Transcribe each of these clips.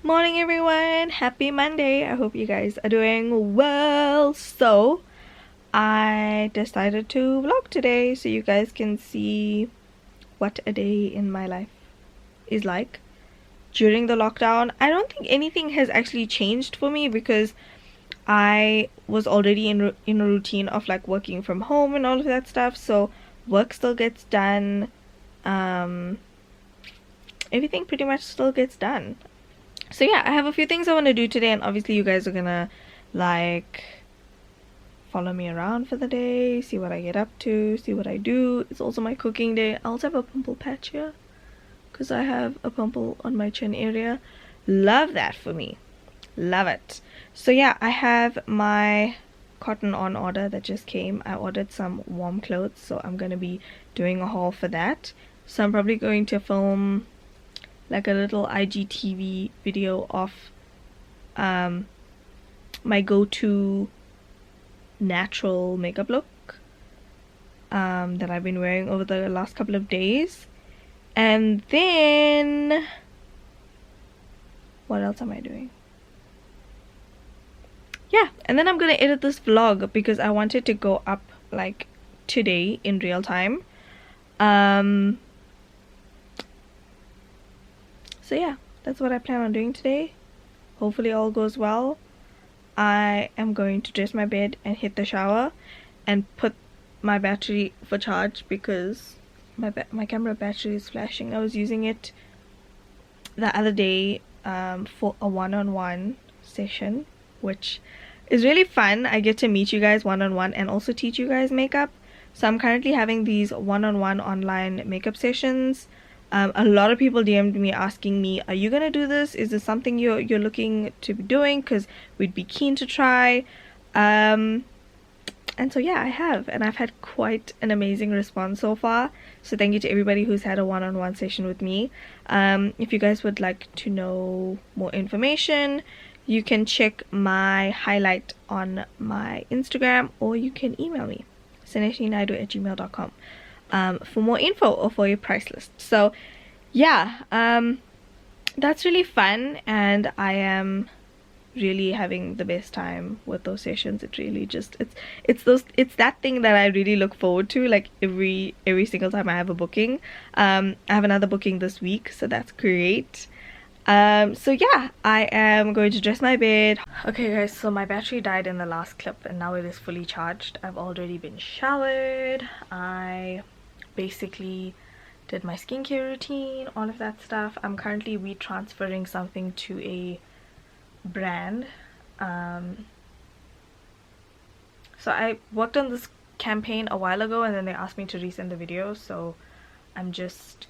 Morning everyone, happy Monday. I hope you guys are doing well. So I decided to vlog today so you guys can see what a day in my life is like during the lockdown. I don't think anything has actually changed for me because I was already in a routine of like working from home and all of that stuff, so work still gets done. Everything pretty much still gets done. So yeah, I have a few things I want to do today, and obviously you guys are gonna like follow me around for the day, see what I get up to, see what I do. It's also my cooking day. I also have a pimple patch here because I have a pimple on my chin area. Love that for me, love it. So yeah, I have my cotton on order that just came. I ordered some warm clothes, so I'm gonna be doing a haul for that. So I'm probably going to film like a little IGTV video of my go-to natural makeup look that I've been wearing over the last couple of days. And then what else am I doing? Yeah, and then I'm gonna edit this vlog because I want it to go up like today in real time. So yeah, that's what I plan on doing today. Hopefully all goes well. I am going to dress my bed and hit the shower and put my battery for charge because my camera battery is flashing. I was using it the other day for a one-on-one session, which is really fun. I get to meet you guys one-on-one and also teach you guys makeup. So I'm currently having these one-on-one online makeup sessions. A lot of people DM'd me asking me, are you gonna do this? Is this something you're looking to be doing? Because we'd be keen to try. And so yeah, I have, and I've had quite an amazing response so far. So thank you to everybody who's had a one-on-one session with me. If you guys would like to know more information, you can check my highlight on my Instagram, or you can email me, saneshnienaidoo@gmail.com. For more info or for your price list. So yeah, that's really fun, and I am really having the best time with those sessions. It really just it's that thing that I really look forward to, like every single time I have a booking. I have another booking this week, so that's great. So yeah, I am going to dress my bed. Okay guys, so my battery died in the last clip and now it is fully charged. I've already been showered. I basically did my skincare routine, all of that stuff. I'm currently retransferring something to a brand. So I worked on this campaign a while ago and then they asked me to resend the video, so I'm just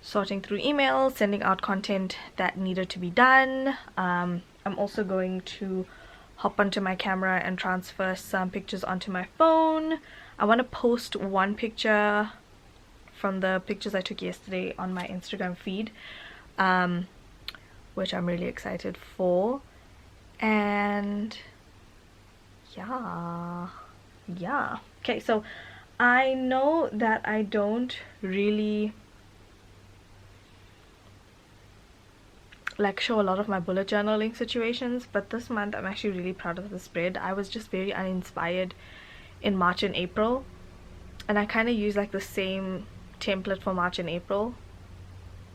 sorting through emails, sending out content that needed to be done. I'm also going to hop onto my camera and transfer some pictures onto my phone. I want to post one picture from the pictures I took yesterday on my Instagram feed, which I'm really excited for. And yeah, okay, so I know that I don't really like show a lot of my bullet journaling situations, but this month I'm actually really proud of the spread. I was just very uninspired in March and April, and I kind of use like the same template for March and April.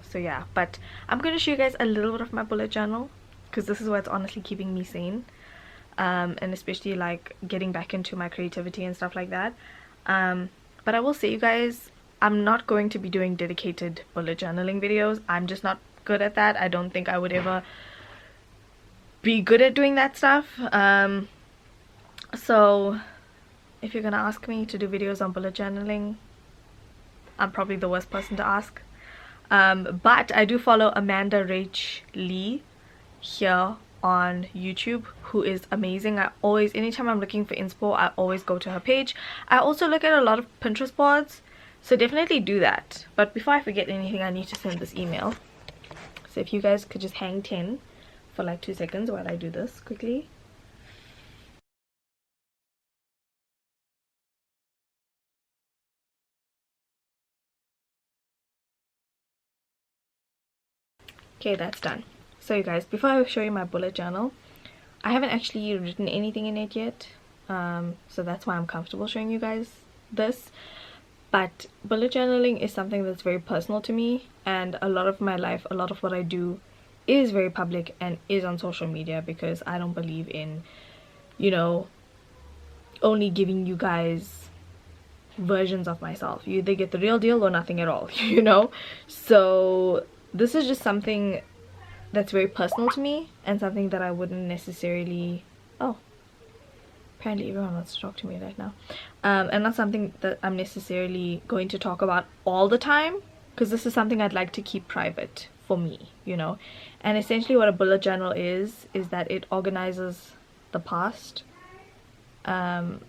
So yeah, but I'm going to show you guys a little bit of my bullet journal because this is what's honestly keeping me sane, and especially like getting back into my creativity and stuff like that. But I will say, you guys, I'm not going to be doing dedicated bullet journaling videos. I'm just not good at that. I don't think I would ever be good at doing that stuff. So if you're gonna ask me to do videos on bullet journaling, I'm probably the worst person to ask. But I do follow Amanda Rach Lee here on YouTube, who is amazing. I always, anytime I'm looking for inspo, I always go to her page. I also look at a lot of Pinterest boards, so definitely do that. But before I forget anything, I need to send this email. So if you guys could just hang 10 for like 2 seconds while I do this quickly. Okay, that's done. So you guys, before I show you my bullet journal, I haven't actually written anything in it yet, so that's why I'm comfortable showing you guys this. But bullet journaling is something that's very personal to me, and a lot of my life, a lot of what I do is very public and is on social media, because I don't believe in, you know, only giving you guys versions of myself. You either get the real deal or nothing at all, you know. So this is just something that's very personal to me, and something that I wouldn't necessarily, oh, apparently everyone wants to talk to me right now, and not something that I'm necessarily going to talk about all the time, because this is something I'd like to keep private for me, you know. And essentially what a bullet journal is that it organizes the past. Is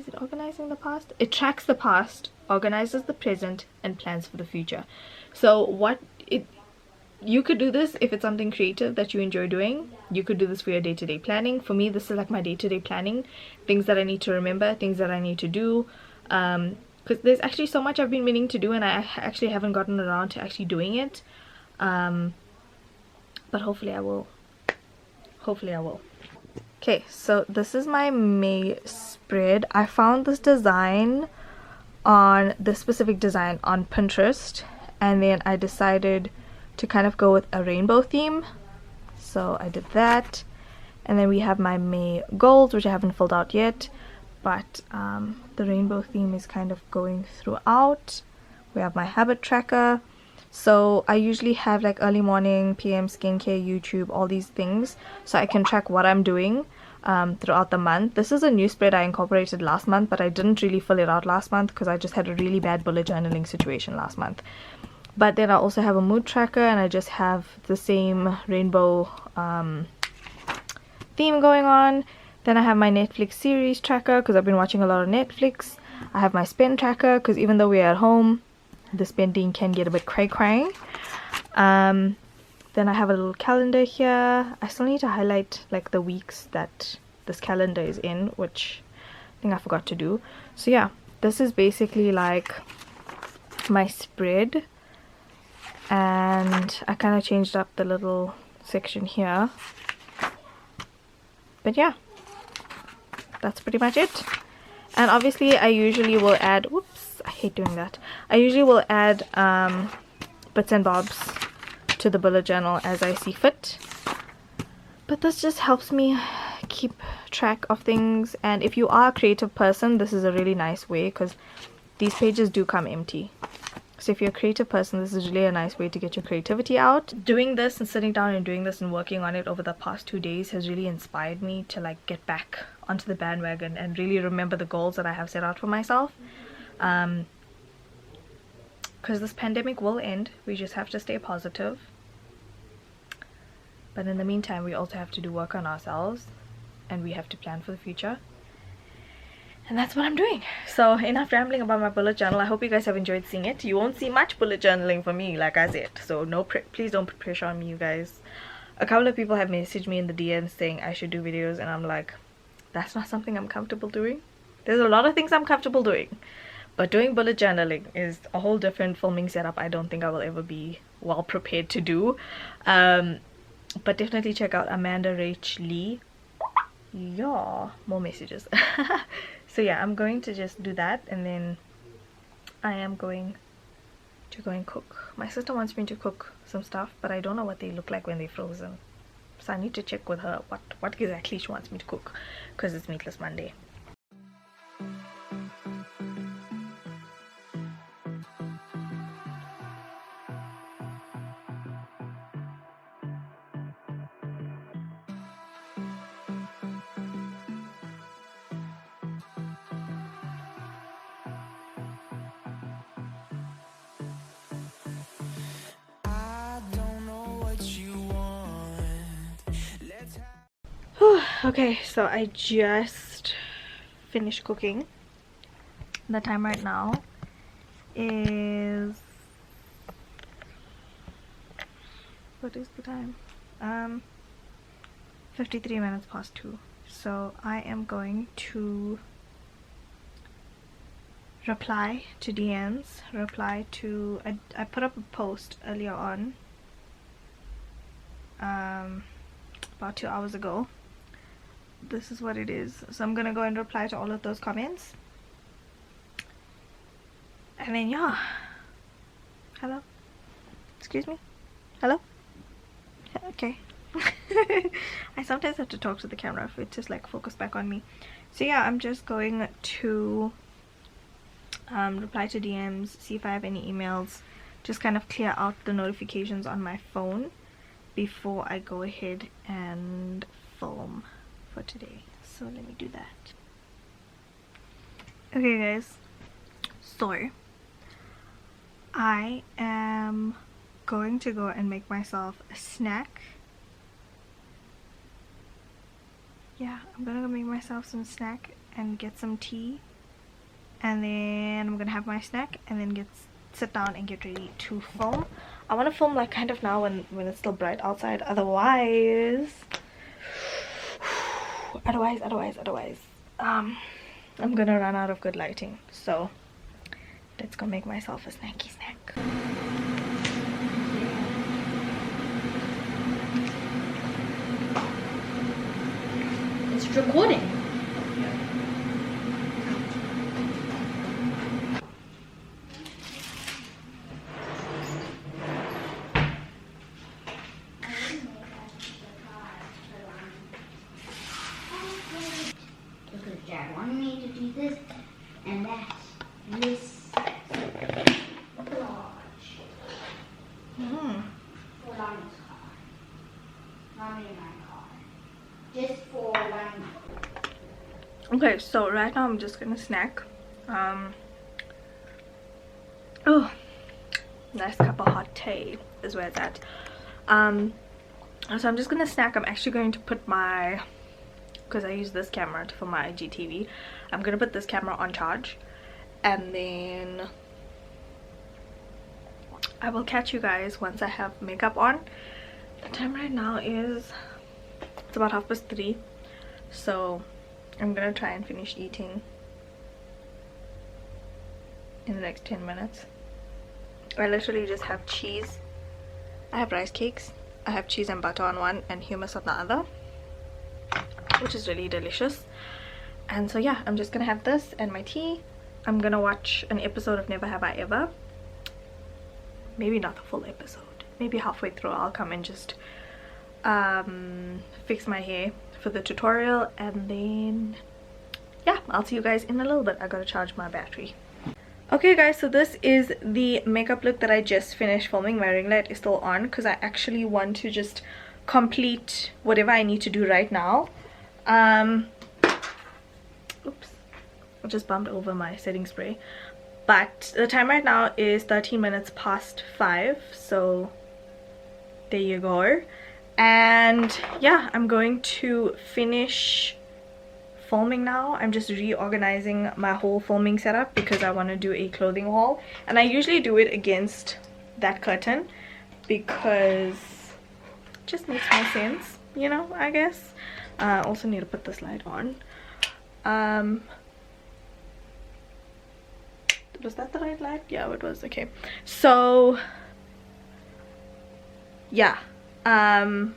it organizing the past? It tracks the past, organizes the present, and plans for the future. So you could do this if it's something creative that you enjoy doing. You could do this for your day-to-day planning. For me, this is like my day-to-day planning, things that I need to remember, things that I need to do, because there's actually so much I've been meaning to do, and I actually haven't gotten around to actually doing it, but hopefully I will. Okay, so this is my May spread. I found this specific design on Pinterest, and then I decided to kind of go with a rainbow theme, so I did that. And then we have my May goals, which I haven't filled out yet, but the rainbow theme is kind of going throughout. We have my habit tracker, so I usually have like early morning, PM, skincare, YouTube, all these things, so I can track what I'm doing throughout the month. This is a new spread I incorporated last month, but I didn't really fill it out last month because I just had a really bad bullet journaling situation last month. But then I also have a mood tracker, and I just have the same rainbow theme going on. Then I have my Netflix series tracker because I've been watching a lot of Netflix. I have my spend tracker because even though we're at home, the spending can get a bit cray-cray. Then I have a little calendar here. I still need to highlight like the weeks that this calendar is in, which I think I forgot to do. So yeah, this is basically like my spread, and I kind of changed up the little section here, but yeah, that's pretty much it. And obviously I usually will add, whoops, I hate doing that, I usually will add bits and bobs to the bullet journal as I see fit, but this just helps me keep track of things. And if you are a creative person, this is a really nice way, because these pages do come empty. So if you're a creative person, this is really a nice way to get your creativity out. Doing this and sitting down and doing this and working on it over the past 2 days has really inspired me to like get back onto the bandwagon and really remember the goals that I have set out for myself. Because this pandemic will end. We just have to stay positive. But in the meantime, we also have to do work on ourselves, and we have to plan for the future. And that's what I'm doing. So enough rambling about my bullet journal. I hope you guys have enjoyed seeing it. You won't see much bullet journaling from me, like I said. So please don't put pressure on me, you guys. A couple of people have messaged me in the DMs saying I should do videos, and I'm like, that's not something I'm comfortable doing. There's a lot of things I'm comfortable doing, but doing bullet journaling is a whole different filming setup. I don't think I will ever be well prepared to do. But definitely check out Amanda Rach Lee. Yeah, more messages. So yeah, I'm going to just do that, and then I am going to go and cook. My sister wants me to cook some stuff, but I don't know what they look like when they're frozen. So I need to check with her what exactly she wants me to cook, because it's Meatless Monday. Okay, so I just finished cooking. The time right now is, what is the time? 53 minutes past 2. So I am going to reply to DMs, I put up a post earlier on about 2 hours ago. This is what it is. So I'm gonna go and reply to all of those comments, and then yeah. Hello, excuse me, hello. Okay. I sometimes have to talk to the camera for it to like focus back on me. So yeah, I'm just going to reply to DMs, see if I have any emails, just kind of clear out the notifications on my phone before I go ahead and film for today. So let me do that. Okay guys, so I am going to go and make myself a snack. Yeah, I'm gonna go make myself some snack and get some tea, and then I'm gonna have my snack and then sit down and get ready to film. I want to film like kind of now when it's still bright outside, otherwise I'm gonna run out of good lighting. So let's go make myself a snacky snack. It's recording. Because Dad wanted me to do this and that. This large. For Lana's car. Mommy and my car. Just for one. Okay, so right now I'm just gonna snack. Oh, nice cup of hot tea is where it's at. So I'm just gonna snack. I'm actually going to put my, because I use this camera for my IGTV, I'm gonna put this camera on charge, and then I will catch you guys once I have makeup on. The time right now is, it's about 3:30, so I'm gonna try and finish eating in the next 10 minutes. I literally just have cheese, I have rice cakes, I have cheese and butter on one and hummus on the other, which is really delicious. And so yeah, I'm just gonna have this and my tea. I'm gonna watch an episode of Never Have I Ever. Maybe not the full episode, maybe halfway through I'll come and just fix my hair for the tutorial, and then yeah, I'll see you guys in a little bit. I gotta charge my battery. Okay guys, so this is the makeup look that I just finished filming. My ring light is still on because I actually want to just complete whatever I need to do right now. Oops, I just bumped over my setting spray. But the time right now is 13 minutes past 5, so there you go. And yeah, I'm going to finish filming now. I'm just reorganizing my whole filming setup because I want to do a clothing haul, and I usually do it against that curtain because it just makes more sense, you know, I guess. I also need to put this light on. Was that the right light? Yeah, it was. Okay, so yeah, I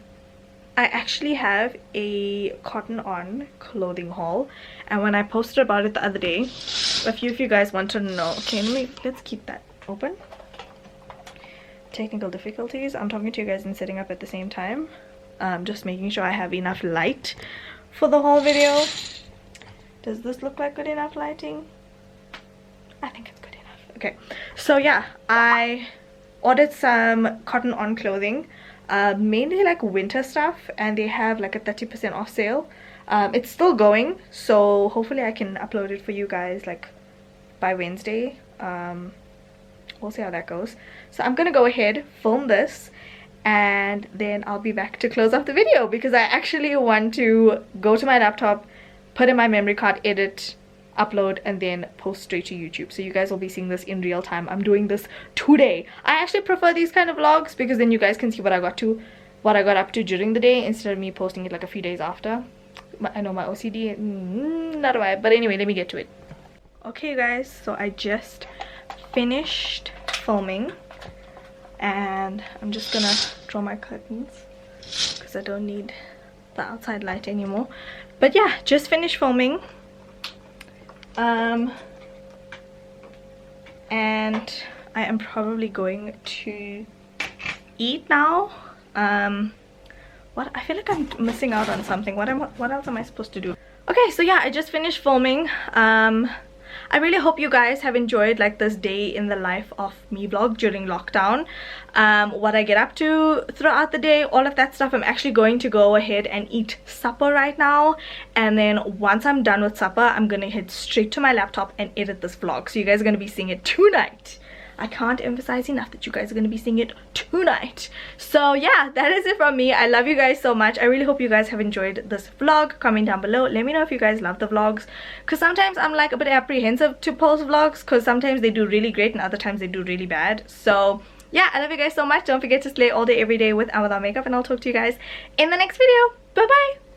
actually have a cotton on clothing haul, and when I posted about it the other day, a few of you guys wanted to know. Okay, let's keep that open. Technical difficulties. I'm talking to you guys and setting up at the same time, just making sure I have enough light for the whole video. Does this look like good enough lighting? I think it's good enough. Okay, so yeah, I ordered some cotton on clothing, mainly like winter stuff, and they have like a 30% off sale. It's still going, so hopefully I can upload it for you guys like by Wednesday. We'll see how that goes. So I'm gonna go ahead, film this, and then I'll be back to close off the video because I actually want to go to my laptop, put in my memory card, edit, upload, and then post straight to YouTube. So you guys will be seeing this in real time. I'm doing this today. I actually prefer these kind of vlogs because then you guys can see what I got up to during the day instead of me posting it like a few days after. I know my OCD, not why, but anyway, let me get to it. Okay guys, so I just finished filming and I'm just gonna draw my curtains. because I don't need the outside light anymore. But yeah, just finished filming. And I am probably going to eat now. What, I feel like I'm missing out on something. What else am I supposed to do? Okay, so yeah, I just finished filming. I really hope you guys have enjoyed like this day in the life of me vlog during lockdown. What I get up to throughout the day, all of that stuff. I'm actually going to go ahead and eat supper right now, and then once I'm done with supper, I'm gonna head straight to my laptop and edit this vlog, so you guys are gonna be seeing it tonight. I can't emphasize enough that you guys are going to be seeing it tonight. So yeah, that is it from me. I love you guys so much. I really hope you guys have enjoyed this vlog. Comment down below. Let me know if you guys love the vlogs, because sometimes I'm like a bit apprehensive to post vlogs, because sometimes they do really great and other times they do really bad. So yeah, I love you guys so much. Don't forget to slay all day every day with and without makeup, and I'll talk to you guys in the next video. Bye bye.